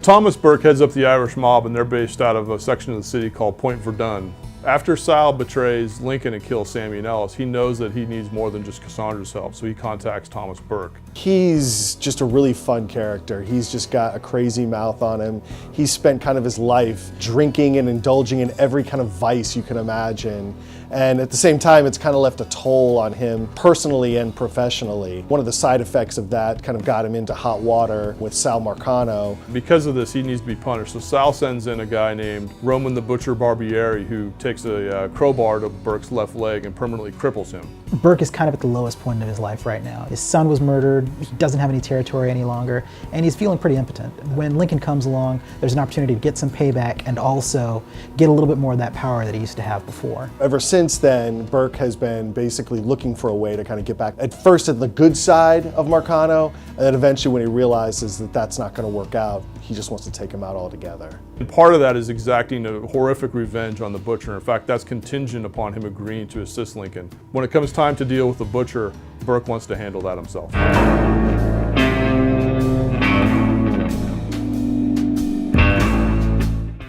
Thomas Burke heads up the Irish mob, and they're based out of a section of the city called Point Verdun. After Sal betrays Lincoln and kills Sammy and Ellis, he knows that he needs more than just Cassandra's help, so he contacts Thomas Burke. He's just a really fun character. He's just got a crazy mouth on him. He's spent kind of his life drinking and indulging in every kind of vice you can imagine. And at the same time, it's kind of left a toll on him personally and professionally. One of the side effects of that kind of got him into hot water with Sal Marcano. Because of this, he needs to be punished. So Sal sends in a guy named Roman the Butcher Barbieri, who takes a crowbar to Burke's left leg and permanently cripples him. Burke is kind of at the lowest point of his life right now. His son was murdered, he doesn't have any territory any longer, and he's feeling pretty impotent. When Lincoln comes along, there's an opportunity to get some payback and also get a little bit more of that power that he used to have before. Ever since then, Burke has been basically looking for a way to kind of get back, at first at the good side of Marcano, and then eventually when he realizes that that's not going to work out, he just wants to take him out altogether. And part of that is exacting a horrific revenge on the Butcher. In fact, that's contingent upon him agreeing to assist Lincoln. When it comes time to deal with the Butcher, Burke wants to handle that himself.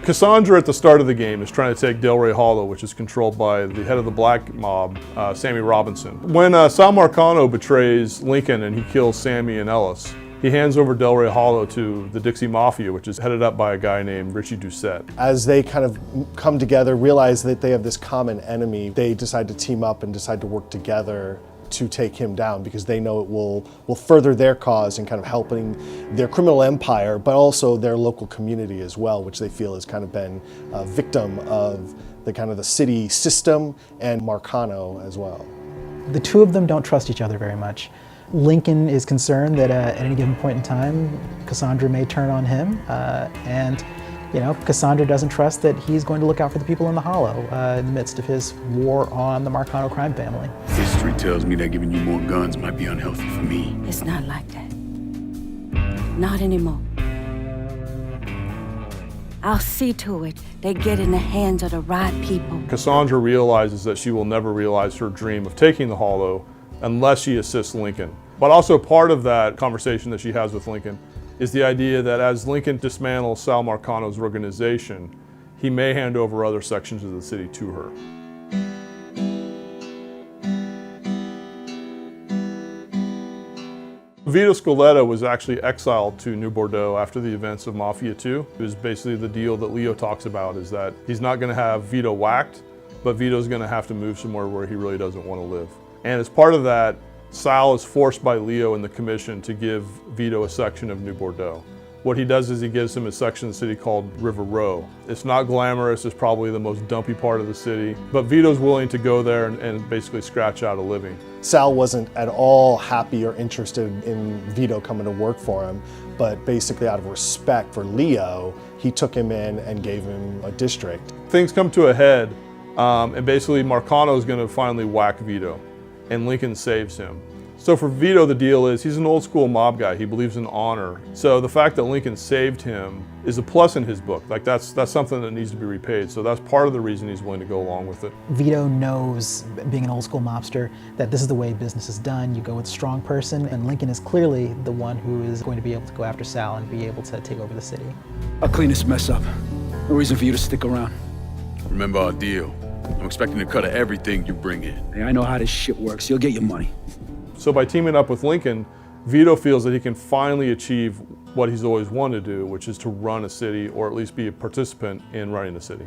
Cassandra at the start of the game is trying to take Delray Hollow, which is controlled by the head of the black mob, Sammy Robinson. When Sal Marcano betrays Lincoln and he kills Sammy and Ellis, he hands over Delray Hollow to the Dixie Mafia, which is headed up by a guy named Richie Doucette. As they kind of come together, realize that they have this common enemy, they decide to team up and decide to work together to take him down because they know it will further their cause in kind of helping their criminal empire, but also their local community as well, which they feel has kind of been a victim of the kind of the city system and Marcano as well. The two of them don't trust each other very much. Lincoln is concerned that at any given point in time, Cassandra may turn on him, and you know, Cassandra doesn't trust that he's going to look out for the people in the Hollow in the midst of his war on the Marcano crime family. History tells me that giving you more guns might be unhealthy for me. It's not like that. Not anymore. I'll see to it they get in the hands of the right people. Cassandra realizes that she will never realize her dream of taking the Hollow unless she assists Lincoln. But also part of that conversation that she has with Lincoln is the idea that as Lincoln dismantles Sal Marcano's organization, he may hand over other sections of the city to her. Vito Scaletta was actually exiled to New Bordeaux after the events of Mafia II. It was basically the deal that Leo talks about, is that he's not going to have Vito whacked, but Vito's going to have to move somewhere where he really doesn't want to live. And as part of that, Sal is forced by Leo and the commission to give Vito a section of New Bordeaux. What he does is he gives him a section of the city called River Row. It's not glamorous, it's probably the most dumpy part of the city, but Vito's willing to go there and basically scratch out a living. Sal wasn't at all happy or interested in Vito coming to work for him, but basically out of respect for Leo, he took him in and gave him a district. Things come to a head, and basically Marcano's going to finally whack Vito, and Lincoln saves him. So for Vito, the deal is he's an old school mob guy. He believes in honor. So the fact that Lincoln saved him is a plus in his book. Like that's something that needs to be repaid. So that's part of the reason he's willing to go along with it. Vito knows, being an old school mobster, that this is the way business is done. You go with a strong person, and Lincoln is clearly the one who is going to be able to go after Sal and be able to take over the city. I'll clean this mess up. No reason for you to stick around. Remember our deal. I'm expecting a cut of everything you bring in. Hey, I know how this shit works. You'll get your money. So by teaming up with Lincoln, Vito feels that he can finally achieve what he's always wanted to do, which is to run a city, or at least be a participant in running a city.